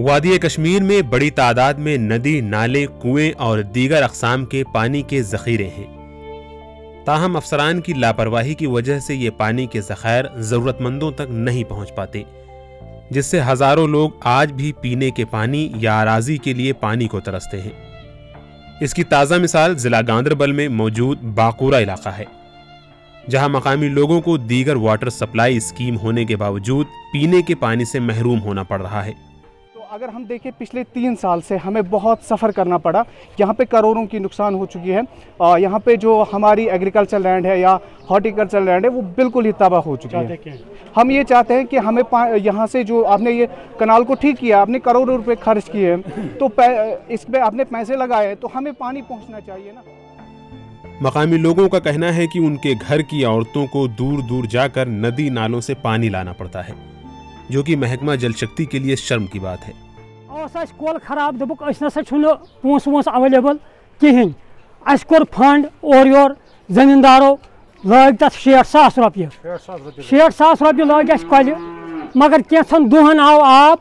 وادی کشمیر میں بڑی تعداد میں ندی، نالے، کنویں اور دیگر اقسام کے پانی کے ذخیرے ہیں، تاہم افسران کی لاپرواہی کی وجہ سے یہ پانی کے ذخائر ضرورت مندوں تک نہیں پہنچ پاتے، جس سے ہزاروں لوگ آج بھی پینے کے پانی یا اراضی کے لیے پانی کو ترستے ہیں۔ اس کی تازہ مثال ضلع گاندربل میں موجود باقورہ علاقہ ہے، جہاں مقامی لوگوں کو دیگر واٹر سپلائی اسکیم ہونے کے باوجود پینے کے پانی سے محروم ہونا پڑ رہا ہے۔ اگر ہم دیکھیں پچھلے 3 سال سے ہمیں بہت سفر کرنا پڑا، یہاں پہ کروڑوں کی نقصان ہو چکی ہے، یہاں پہ جو ہماری ایگریکلچر لینڈ ہے یا ہارٹیکلچر لینڈ ہے وہ بالکل ہی تباہ ہو چکی ہے۔ ہم یہ چاہتے ہیں کہ ہمیں یہاں سے جو آپ نے یہ کنال کو ٹھیک کیا، آپ نے کروڑوں روپے خرچ کیے ہیں تو اس پہ آپ نے پیسے لگائے تو ہمیں پانی پہنچنا چاہیے نا۔ مقامی لوگوں کا کہنا ہے کہ ان کے گھر کی عورتوں کو دور دور جا کر ندی نالوں سے پانی لانا پڑتا ہے، جو کہ محکمہ جل شکتی کے لیے شرم کی بات ہے۔ کول خراب دبک اس نسا پونس وونس اویلیبل کہین، اس کور فنڈ اور یور زمیندارو لگ تک 60,000 روپیہ 60,000 روپیہ لگ اس کل، مگر کینژن دہن آو آب،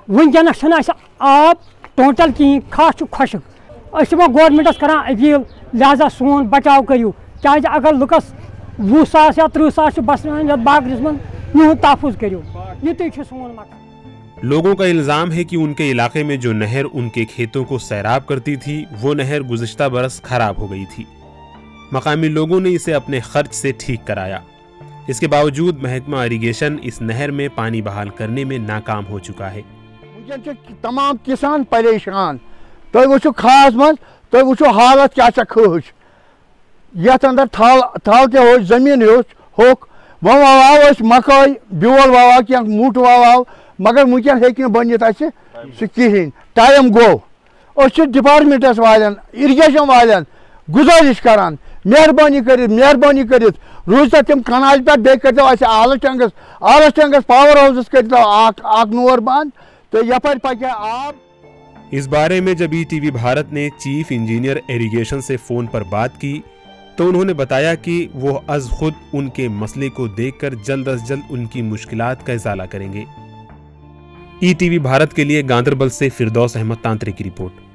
ونکس آب ٹوٹل کہین، کھاش خشک۔ اس گورمنٹس کران اپیل لہذا سون بچاؤ کرو، کیازِ اگر لکس 20,000 یا 30,000 بسان یتھ باغس من، یہد تحفظ کرو، یہ سون مقصد۔ لوگوں کا الزام ہے کہ ان کے علاقے میں جو نہر ان کے کھیتوں کو سیراب کرتی تھی، وہ نہر گزشتہ برس خراب ہو گئی تھی۔ مقامی لوگوں نے اسے اپنے خرچ سے ٹھیک کرایا، اس کے باوجود محکمہ اریگیشن اس نہر میں پانی بحال کرنے میں ناکام ہو چکا ہے۔ تمام کسان پریشان، تُہۍ وٕچھِو کھاہس منٛز، تُہۍ وٕچھِو حالت کیٛاہ چھےٚ کھہٕج، یتھ اندر تھل تہِ ہوٚچھ، زٔمیٖن ہوٚکھ، وۄنۍ وَوو أسۍ مکٲے، بیول وَوو کینٛہہ، مُٹھ وَوو، مگر ونکس ہیٚکہِ نہٕ بٔنِتھ اَسہِ سُہ کِہیٖنۍ۔ ٹایم گوٚو، أسۍ چھِ ڈپارٹمنٹس والٮ۪ن، اِرگیشن والٮ۪ن گُزٲرِش کران، مہربٲنی کٔرِتھ روٗزۍتو تِم کنالہِ پٮ۪ٹھ، بیٚیہِ کٔرۍتو اَسہِ آلس ٹینکس پاور ہاؤسس کٔرۍتو اکھ نور بند، تہٕ یپٲرۍ پکہِ آب۔ اس بارے میں جب ETV بھارت نے چیف انجینئر ایریگیشن سے فون پر بات کی تو انہوں نے بتایا کہ وہ از خود ان کے مسئلے کو دیکھ کر جلد از جلد ان کی مشکلات کا ازالہ کریں گے۔ ETV بھارت کے لیے گاندربل سے فردوس احمد تانترے کی رپورٹ۔